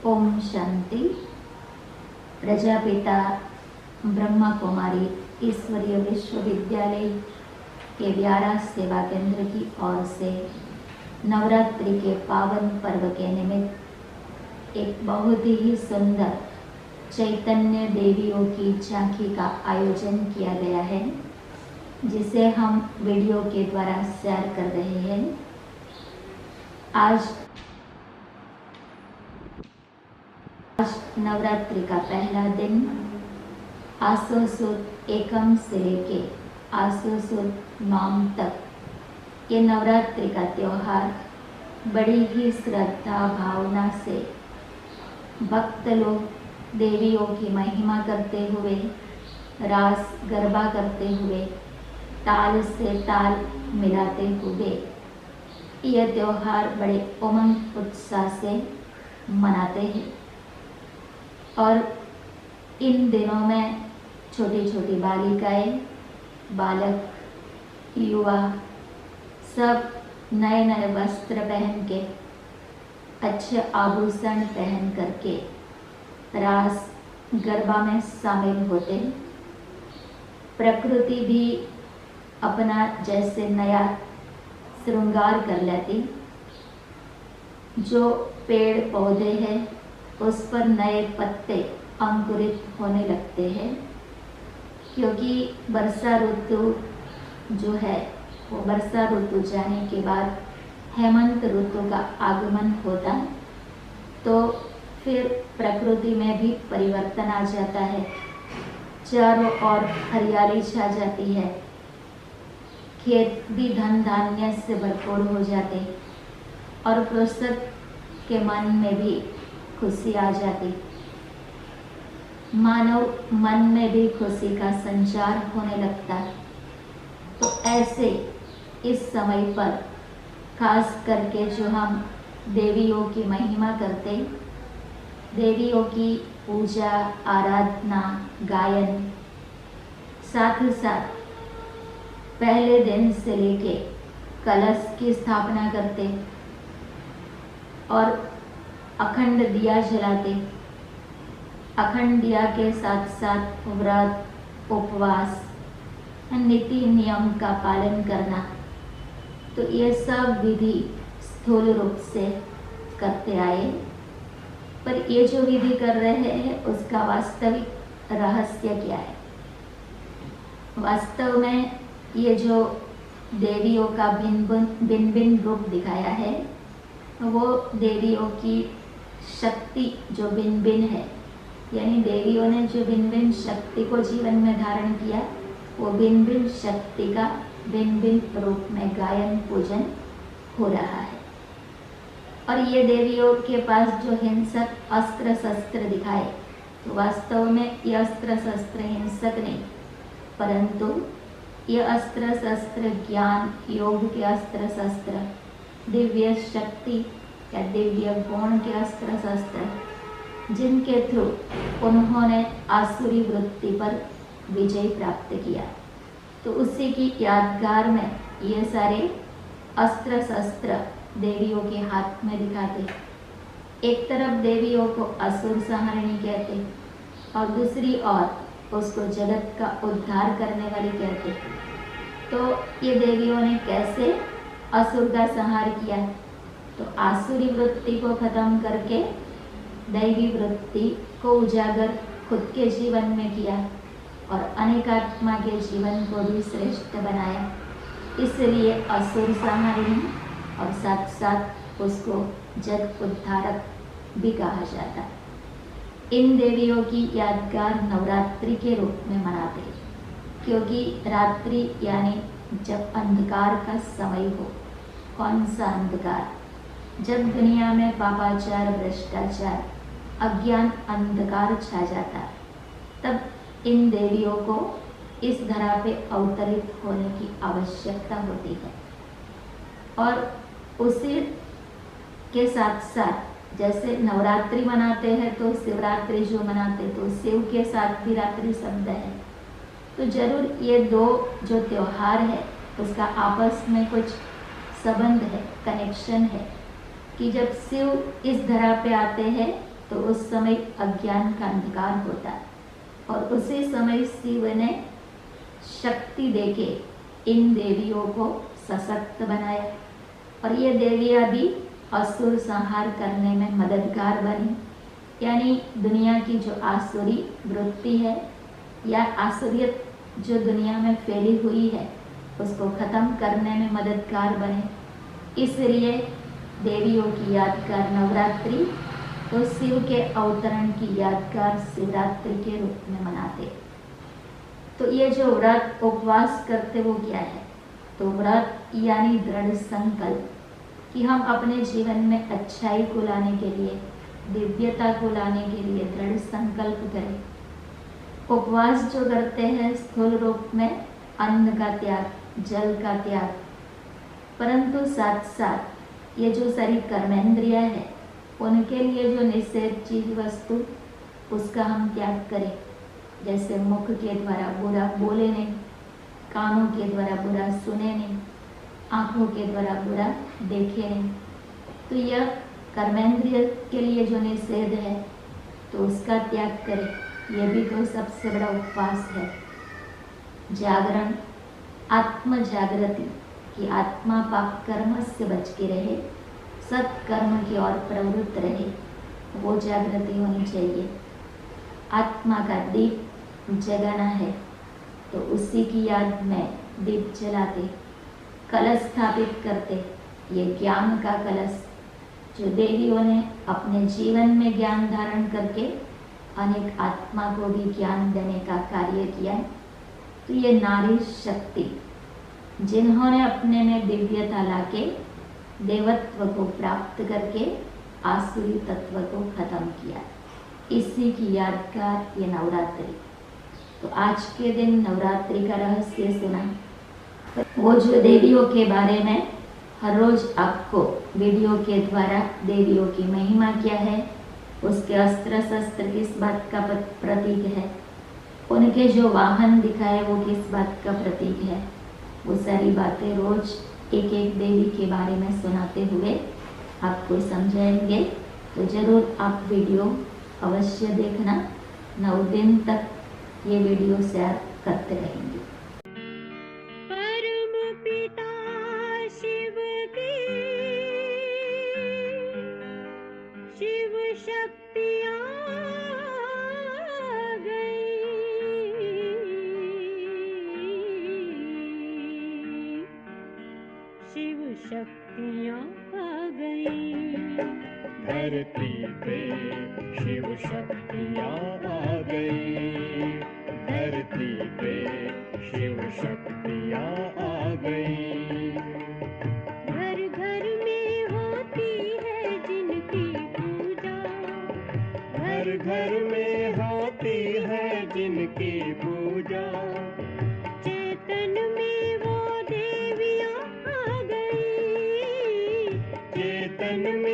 ओम शांति। प्रजापिता ब्रह्मा कुमारी ईश्वरीय विश्वविद्यालय के व्यारा सेवा केंद्र की ओर से नवरात्रि के पावन पर्व के निमित्त एक बहुत ही सुंदर चैतन्य देवियों की झांकी का आयोजन किया गया है, जिसे हम वीडियो के द्वारा शेयर कर रहे हैं। आज नवरात्रि का पहला दिन आसो सुद एकम से लेके आसो सुद नौम तक ये नवरात्रि का त्यौहार बड़ी ही श्रद्धा भावना से भक्त लोग देवियों की महिमा करते हुए, रास गरबा करते हुए, ताल से ताल मिलाते हुए यह त्यौहार बड़े उमंग उत्साह से मनाते हैं। और इन दिनों में छोटी छोटी बालिकाएं, बालक, युवा सब नए नए वस्त्र पहन के, अच्छे आभूषण पहन करके रास गरबा में शामिल होते। प्रकृति भी अपना जैसे नया श्रृंगार कर लेती। जो पेड़ पौधे हैं उस पर नए पत्ते अंकुरित होने लगते हैं, क्योंकि वर्षा ऋतु जो है वो वर्षा ऋतु जाने के बाद हेमंत ऋतु का आगमन होता, तो फिर प्रकृति में भी परिवर्तन आ जाता है। चारों ओर हरियाली छा जाती है, खेत भी धन धान्य से भरपूर हो जाते और कृषक के मन में भी खुशी आ जाती। मानव मन में भी खुशी का संचार होने लगता। तो ऐसे इस समय पर खास करके जो हम देवियों की महिमा करते, देवियों की पूजा, आराधना, गायन, साथ ही साथ पहले दिन से लेके कलश की स्थापना करते और अखंड दिया जलाते। अखंड दिया के साथ साथ व्रत, उपवास, नीति नियम का पालन करना, तो ये सब विधि स्थूल रूप से करते आए। पर ये जो विधि कर रहे हैं उसका वास्तविक रहस्य क्या है? वास्तव में ये जो देवियों का भिन्न भिन्न रूप दिखाया है, वो देवियों की शक्ति जो भिन्न भिन्न है, यानी देवियों ने जो भिन्न भिन्न शक्ति को जीवन में धारण किया, वो भिन्न भिन्न शक्ति का भिन्न भिन्न रूप में गायन पूजन हो रहा है। और ये देवियों के पास जो हिंसक अस्त्र शस्त्र दिखाए, तो वास्तव में ये अस्त्र शस्त्र हिंसक नहीं, परंतु ये अस्त्र शस्त्र ज्ञान योग के अस्त्र शस्त्र, दिव्य शक्ति या दिव्य गुण के अस्त्र शस्त्र, जिनके थ्रू उन्होंने आसुरी वृत्ति पर विजय प्राप्त किया। तो उसी की यादगार में ये सारे अस्त्र शस्त्र देवियों के हाथ में दिखाते। एक तरफ देवियों को असुर संहारिणी कहते और दूसरी ओर उसको जगत का उद्धार करने वाली कहते। तो ये देवियों ने कैसे असुर का संहार किया? तो आसुरी वृत्ति को खत्म करके दैवी वृत्ति को उजागर खुद के जीवन में किया और अनेकात्मा के जीवन को भी श्रेष्ठ बनाया। इसलिए असुर संहारिणी और साथ साथ उसको जग उद्धारक भी कहा जाता। इन देवियों की यादगार नवरात्रि के रूप में मनाते, क्योंकि रात्रि यानी जब अंधकार का समय हो। कौन सा अंधकार? जब दुनिया में पापाचार, भ्रष्टाचार, अज्ञान, अंधकार छा जाता, तब इन देवियों को इस धरा पे अवतरित होने की आवश्यकता होती है। और उसी के साथ साथ जैसे नवरात्रि मनाते हैं तो शिवरात्रि जो मनाते, तो शिव के साथ भी रात्रि शब्द है। तो जरूर ये दो जो त्योहार है उसका आपस में कुछ संबंध है, कनेक्शन है, कि जब शिव इस धरा पे आते हैं तो उस समय अज्ञान का अंधकार होता, और उसी समय शिव ने शक्ति देके इन देवियों को सशक्त बनाया, और ये देवियाँ भी असुर संहार करने में मददगार बनी। यानी दुनिया की जो आसुरी वृत्ति है या आसुरियत जो दुनिया में फैली हुई है, उसको खत्म करने में मददगार बने। इसलिए देवियों की यादगार नवरात्रि तो शिव के अवतरण की यादगार शिवरात्रि के रूप में मनाते। तो ये जो व्रत उपवास करते वो क्या है? तो व्रत यानी दृढ़ संकल्प कि हम अपने जीवन में अच्छाई को लाने के लिए, दिव्यता को लाने के लिए दृढ़ संकल्प करें। उपवास जो करते हैं स्थूल रूप में अन्न का त्याग, जल का त्याग, परंतु साथ साथ ये जो सारी कर्मेंद्रियां है उनके लिए जो निषेध चीज वस्तु उसका हम त्याग करें। जैसे मुख के द्वारा बुरा बोले नहीं, कानों के द्वारा बुरा सुने नहीं, आंखों के द्वारा बुरा देखे नहीं। तो यह कर्मेंद्रिय के लिए जो निषेध है तो उसका त्याग करें। यह भी तो सबसे बड़ा उपवास है। जागरण, आत्म जागृति कि आत्मा पाप कर्म से बच के रहे, सत्कर्म की ओर प्रवृत्त रहे, वो जागृति होनी चाहिए। आत्मा का दीप जगाना है तो उसी की याद में दीप जलाते, कलश स्थापित करते। ये ज्ञान का कलश जो देवियों ने अपने जीवन में ज्ञान धारण करके अनेक आत्मा को भी ज्ञान देने का कार्य किया। तो ये नारी शक्ति जिन्होंने अपने में दिव्यता लाके देवत्व को प्राप्त करके आसुरी तत्व को खत्म किया, इसी की यादगार ये नवरात्रि। तो आज के दिन नवरात्रि का रहस्य सुना। वो जो देवियों के बारे में हर रोज आपको वीडियो के द्वारा देवियों की महिमा क्या है, उसके अस्त्र शस्त्र किस बात का प्रतीक है, उनके जो वाहन दिखाए वो किस बात का प्रतीक है, वो सारी बातें रोज एक एक देवी के बारे में सुनाते हुए आपको समझाएंगे। तो जरूर आप वीडियो अवश्य देखना। 9 दिन तक ये वीडियो शेयर करते रहेंगे। परम पिता शिव की शिव शक्तियाँ गई, शिव शक्तियाँ आ गई। धरती पे शिव शक्तियाँ आ गई, धरती पे शिव शक्तियाँ आ गई। घर घर में होती है जिनकी पूजा, घर घर में होती है जिनकी पूजा। चेतन में वो देवियाँ आ गई, चेतन में